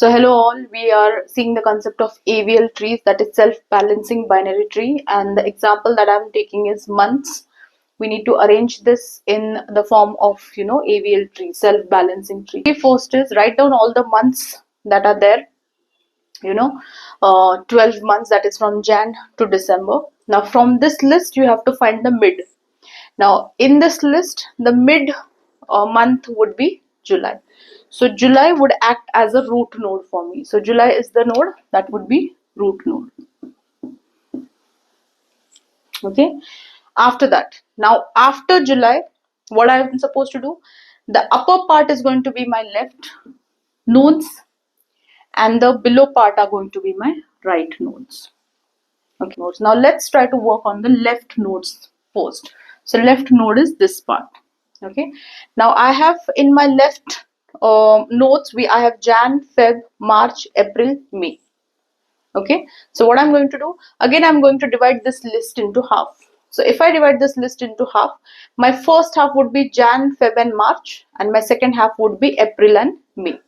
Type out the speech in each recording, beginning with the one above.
So hello all, we are seeing the concept of AVL trees, that is self-balancing binary tree, and the example that I'm taking is months. We need to arrange this in the form of AVL tree, self-balancing tree. First is write down all the months that are there, 12 months, that is from Jan to December. Now from this list you have to find the mid. Now in this list the mid month would be July. So July would act as a root node for me. So July is the node that would be root node. Okay. After that, now after July, what I'm supposed to do? The upper part is going to be my left nodes and the below part are going to be my right nodes. Okay. Now let's try to work on the left nodes first. So left node is this part. Okay. Now I have in my left nodes I have Jan, Feb, March, April, May. Okay. So what I'm going to do, again I'm going to divide this list into half. So if I divide this list into half, my first half would be Jan, Feb and March, and my second half would be April and May.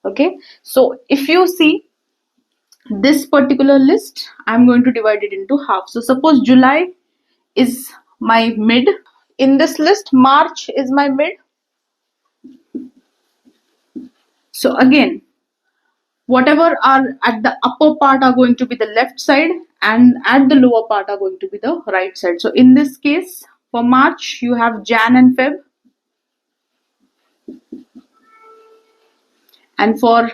Okay. So if you see this particular list, I'm going to divide it into half. So suppose July is my mid. In this list, March is my mid. So again, whatever are at the upper part are going to be the left side and at the lower part are going to be the right side. So in this case, for March, you have Jan and Feb. And for,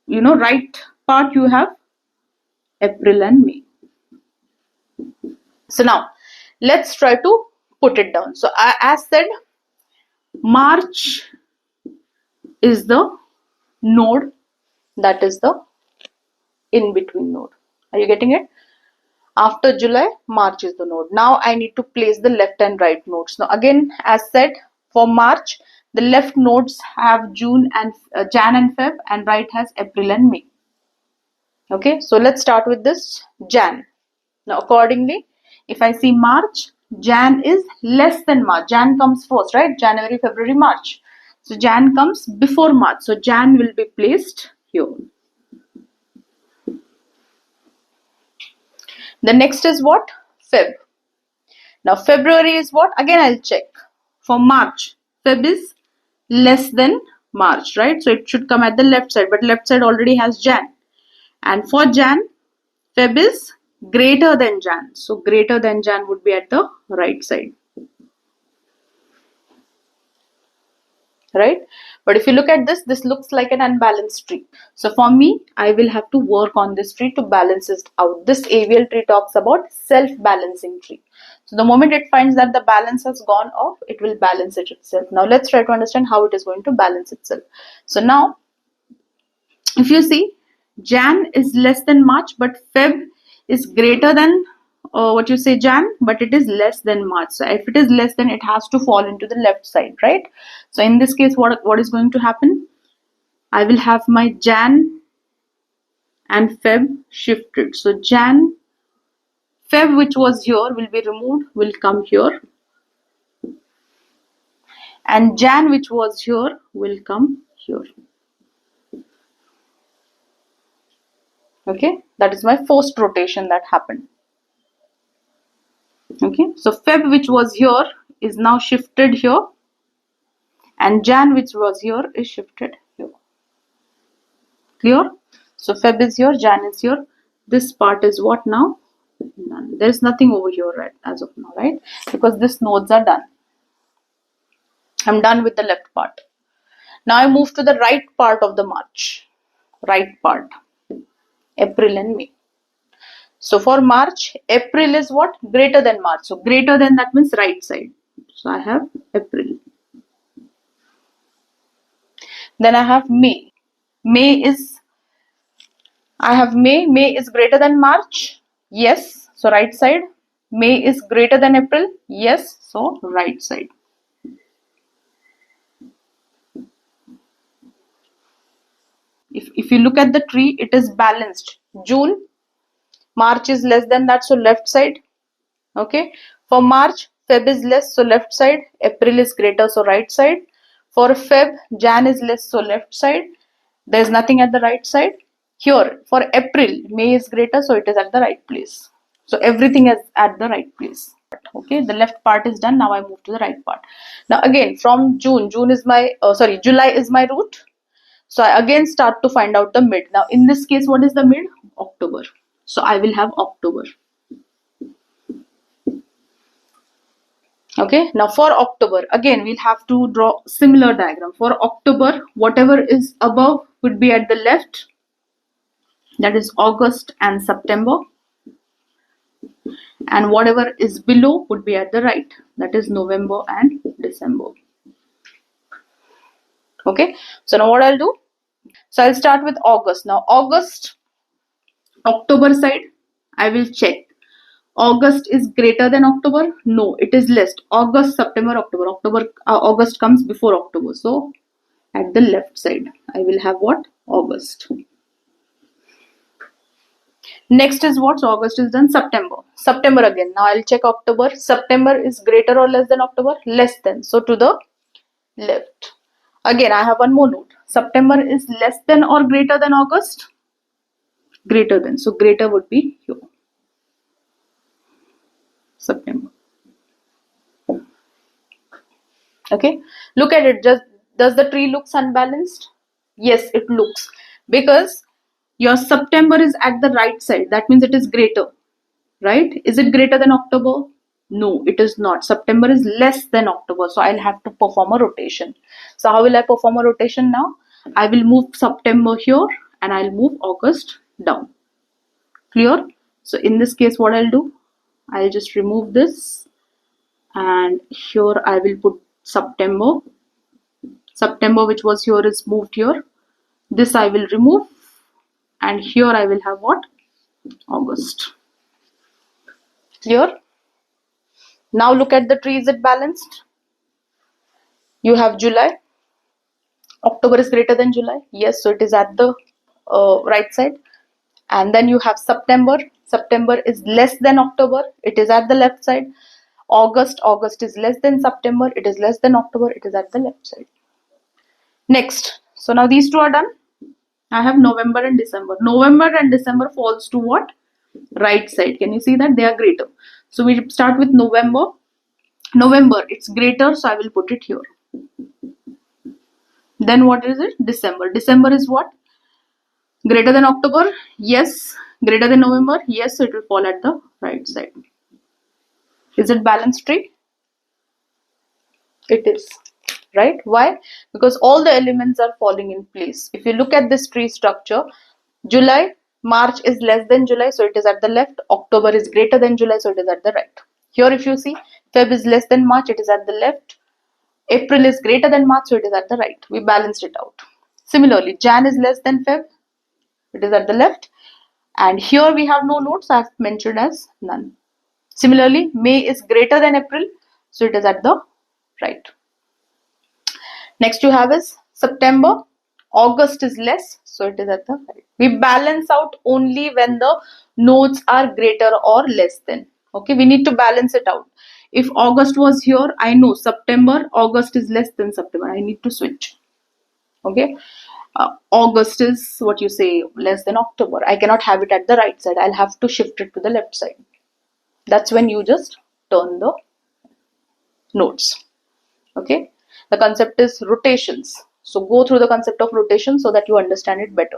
right part, you have April and May. So now, let's try to put it down. So as said, March is the node, that is the in-between node. Are you getting it? After July, March is the node. Now I need to place the left and right nodes. Now again, as said, for March, the left nodes have Jan and Feb, and right has April and May. Okay, so let's start with this Jan. Now accordingly, if I see March, Jan is less than March. Jan comes first, right? January, February, March. So Jan comes before March. So Jan will be placed here. The next is what? Feb. Now February is what? Again I'll check. For March, Feb is less than March, right? So it should come at the left side, but left side already has Jan. And for Jan, Feb is greater than Jan. So greater than Jan would be at the right side. Right? But if you look at this, this looks like an unbalanced tree. So for me, I will have to work on this tree to balance it out. This AVL tree talks about self-balancing tree. So the moment it finds that the balance has gone off, it will balance it itself. Now let's try to understand how it is going to balance itself. So now, if you see, Jan is less than March, but Feb is greater than Jan, but it is less than March. So if it is less, then it has to fall into the left side, right? So in this case, what is going to happen? I will have my Jan and Feb shifted. So Jan, Feb, which was here, will be removed, will come here. And Jan, which was here, will come here. Okay, that is my first rotation that happened. Okay, so Feb, which was here, is now shifted here, and Jan, which was here, is shifted here. Clear? So Feb is here, Jan is here. This part is what now? None. There is nothing over here right as of now, right? Because these nodes are done. I'm done with the left part. Now I move to the right part of the March. Right part. April and May. So for March, April is what? Greater than March. So greater than, that means right side. So I have April. Then I have May. May is greater than March. Yes. So right side. May is greater than April. Yes. So right side. If you look at the tree, it is balanced. June, March is less than that, so left side. Okay. For March, Feb is less, so left side. April is greater, so right side. For Feb, Jan is less, so left side. There's nothing at the right side. Here for April, May is greater, so it is at the right place. So everything is at the right place. Okay, the left part is done. Now I move to the right part. Now again, from June is my July is my root. So I again start to find out the mid. Now in this case, what is the mid? October. So I will have October. Okay, now for October, again we'll have to draw similar diagram. For October, whatever is above would be at the left, that is August and September, and whatever is below would be at the right, that is November and December. Okay, so now what I'll do, so I'll start with August. Now August, October side, I will check. August is greater than October? No, it is less. August, September, October. August comes before October. So at the left side, I will have what? August. Next is what? So August is done. September. September again. Now I'll check October. September is greater or less than October? Less than. So to the left. Again, I have one more note. September is less than or greater than August? Greater than. So greater would be here. September. Okay, look at it. Just does the tree looks unbalanced? Yes, it looks, because your September is at the right side. That means it is greater, right? Is it greater than October? No, it is not. September is less than October, so I'll have to perform a rotation. So how will I perform a rotation now? I will move September here and I'll move August down. Clear? So in this case, what I'll do, I'll just remove this, and here I will put September. September, which was here, is moved here. This I will remove, and here I will have what? August. Clear? Now look at the tree. Is it balanced? You have July. October is greater than July. Yes, so it is at the right side. And then you have September. September is less than October. It is at the left side. August. August is less than September. It is less than October. It is at the left side. Next. So now these two are done. I have November and December. November and December falls to what? Right side. Can you see that? They are greater. So we start with November. November, it's greater, so I will put it here. Then what is it? December. December is what? Greater than October? Yes. Greater than November? Yes, so it will fall at the right side. Is it balanced tree? It is. Right? Why? Because all the elements are falling in place. If you look at this tree structure, July, March is less than July, so it is at the left. October is greater than July, so it is at the right. Here if you see, Feb is less than March, it is at the left. April is greater than March, so it is at the right. We balanced it out. Similarly, Jan is less than Feb, it is at the left. And here we have no notes, I have mentioned as none. Similarly, May is greater than April, so it is at the right. Next you have is September. August is less, so it is at the right. We balance out only when the nodes are greater or less than. Okay, we need to balance it out. If August was here, I know September, August is less than September. I need to switch. Okay, August is what you say less than October. I cannot have it at the right side. I'll have to shift it to the left side. That's when you just turn the nodes. Okay, the concept is rotations. So go through the concept of rotation so that you understand it better.